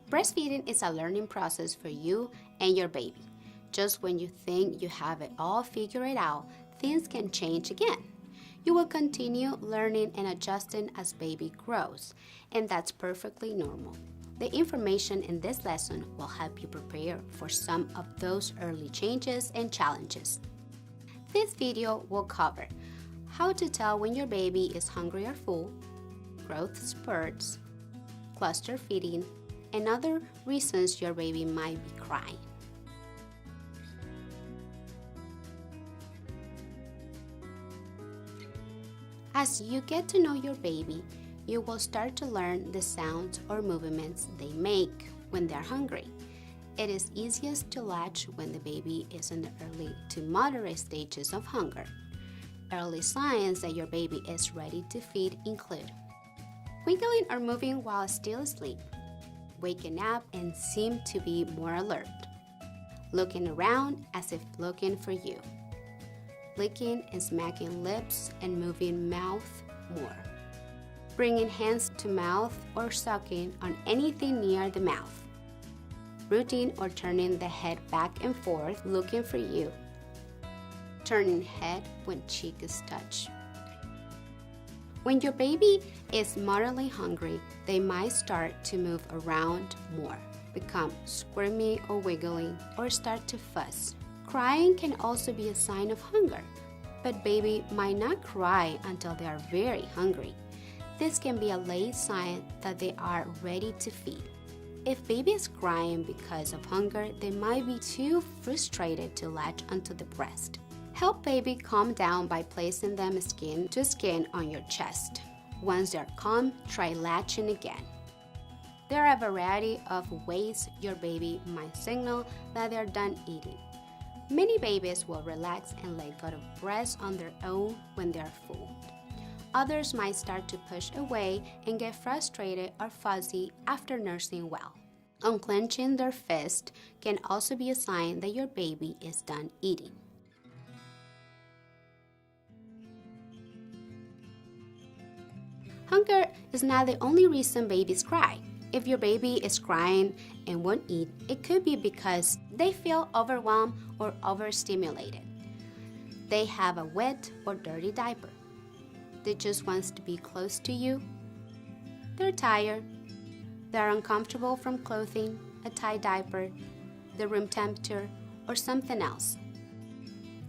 Breastfeeding is a learning process for you and your baby. Just when you think you have it all figured out, things can change again. You will continue learning and adjusting as baby grows, and that's perfectly normal. The information in this lesson will help you prepare for some of those early changes and challenges. This video will cover how to tell when your baby is hungry or full, growth spurts, cluster feeding, and other reasons your baby might be crying. As you get to know your baby, you will start to learn the sounds or movements they make when they're hungry. It is easiest to latch when the baby is in the early to moderate stages of hunger. Early signs that your baby is ready to feed include wiggling or moving while still asleep, waking up and seem to be more alert, looking around as if looking for you, licking and smacking lips and moving mouth more, bringing hands to mouth or sucking on anything near the mouth, rooting or turning the head back and forth looking for you, turning head when cheeks touch. When your baby is moderately hungry, they might start to move around more, become squirmy or wiggling, or start to fuss. Crying can also be a sign of hunger, but baby might not cry until they are very hungry. This can be a late sign that they are ready to feed. If baby is crying because of hunger, they might be too frustrated to latch onto the breast. Help baby calm down by placing them skin to skin on your chest. Once they're calm, try latching again. There are a variety of ways your baby might signal that they're done eating. Many babies will relax and let go of breast on their own when they're full. Others might start to push away and get frustrated or fuzzy after nursing well. Unclenching their fist can also be a sign that your baby is done eating. Hunger is not the only reason babies cry. If your baby is crying and won't eat, it could be because they feel overwhelmed or overstimulated. They have a wet or dirty diaper. They just want to be close to you. They're tired. They're uncomfortable from clothing, a tight diaper, the room temperature, or something else.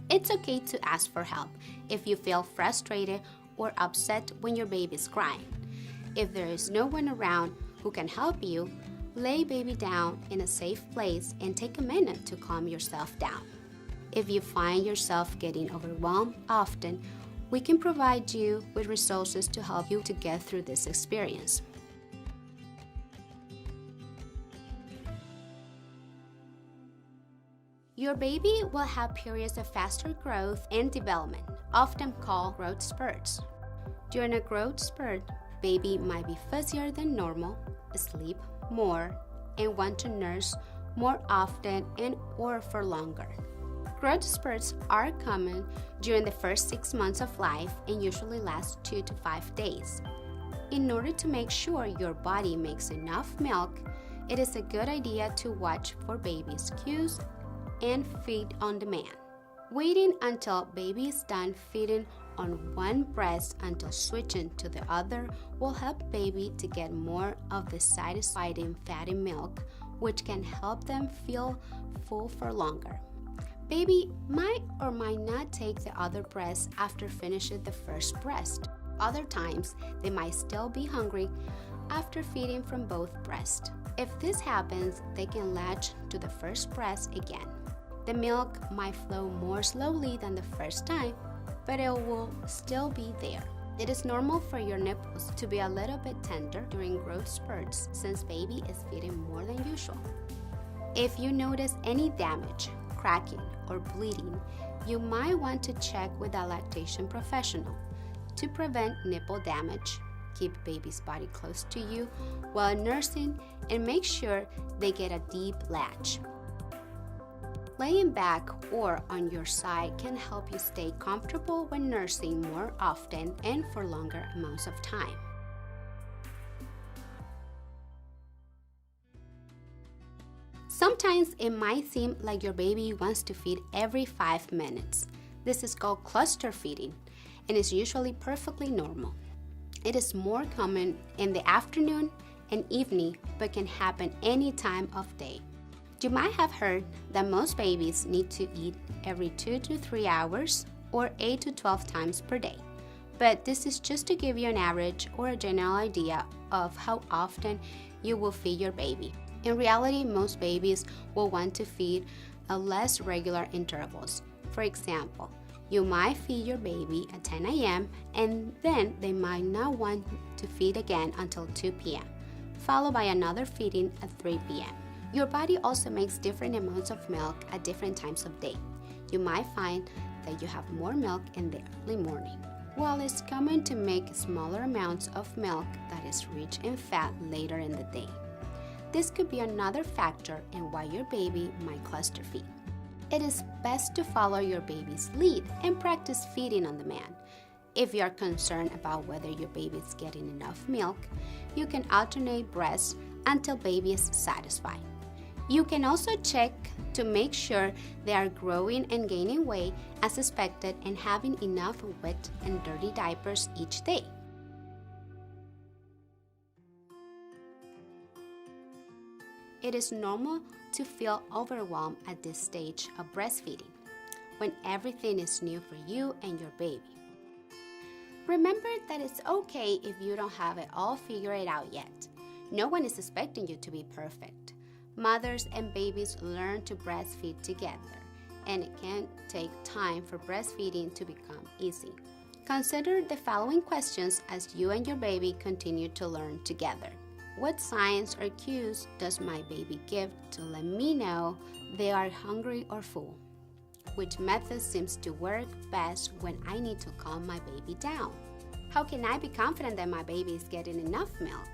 It's okay to ask for help if you feel frustrated or upset when your baby is crying. If there is no one around who can help you, lay baby down in a safe place and take a minute to calm yourself down. If you find yourself getting overwhelmed often, we can provide you with resources to help you to get through this experience. Your baby will have periods of faster growth and development, often called growth spurts. During a growth spurt, baby might be fuzzier than normal, sleep more, and want to nurse more often and or for longer. Growth spurts are common during the first 6 months of life and usually last 2 to 5 days. In order to make sure your body makes enough milk, it is a good idea to watch for baby's cues and feed on demand. Waiting until baby is done feeding on one breast until switching to the other will help baby to get more of the satisfying fatty milk, which can help them feel full for longer. Baby might or might not take the other breast after finishing the first breast. Other times, they might still be hungry after feeding from both breasts. If this happens, they can latch to the first breast again. The milk might flow more slowly than the first time, but it will still be there. It is normal for your nipples to be a little bit tender during growth spurts since baby is feeding more than usual. If you notice any damage, cracking, or bleeding, you might want to check with a lactation professional to prevent nipple damage. Keep baby's body close to you while nursing and make sure they get a deep latch. Laying back or on your side can help you stay comfortable when nursing more often and for longer amounts of time. Sometimes it might seem like your baby wants to feed every 5 minutes. This is called cluster feeding and is usually perfectly normal. It is more common in the afternoon and evening, but can happen any time of day. You might have heard that most babies need to eat every 2 to 3 hours or 8 to 12 times per day. But this is just to give you an average or a general idea of how often you will feed your baby. In reality, most babies will want to feed at less regular intervals. For example, you might feed your baby at 10 a.m. and then they might not want to feed again until 2 p.m., followed by another feeding at 3 p.m. Your body also makes different amounts of milk at different times of day. You might find that you have more milk in the early morning, while it's common to make smaller amounts of milk that is rich in fat later in the day. This could be another factor in why your baby might cluster feed. It is best to follow your baby's lead and practice feeding on demand. If you are concerned about whether your baby is getting enough milk, you can alternate breasts until baby is satisfied. You can also check to make sure they are growing and gaining weight as expected and having enough wet and dirty diapers each day. It is normal to feel overwhelmed at this stage of breastfeeding, when everything is new for you and your baby. Remember that it's okay if you don't have it all figured out yet. No one is expecting you to be perfect. Mothers and babies learn to breastfeed together, and it can take time for breastfeeding to become easy. Consider the following questions as you and your baby continue to learn together. What signs or cues does my baby give to let me know they are hungry or full? Which method seems to work best when I need to calm my baby down? How can I be confident that my baby is getting enough milk?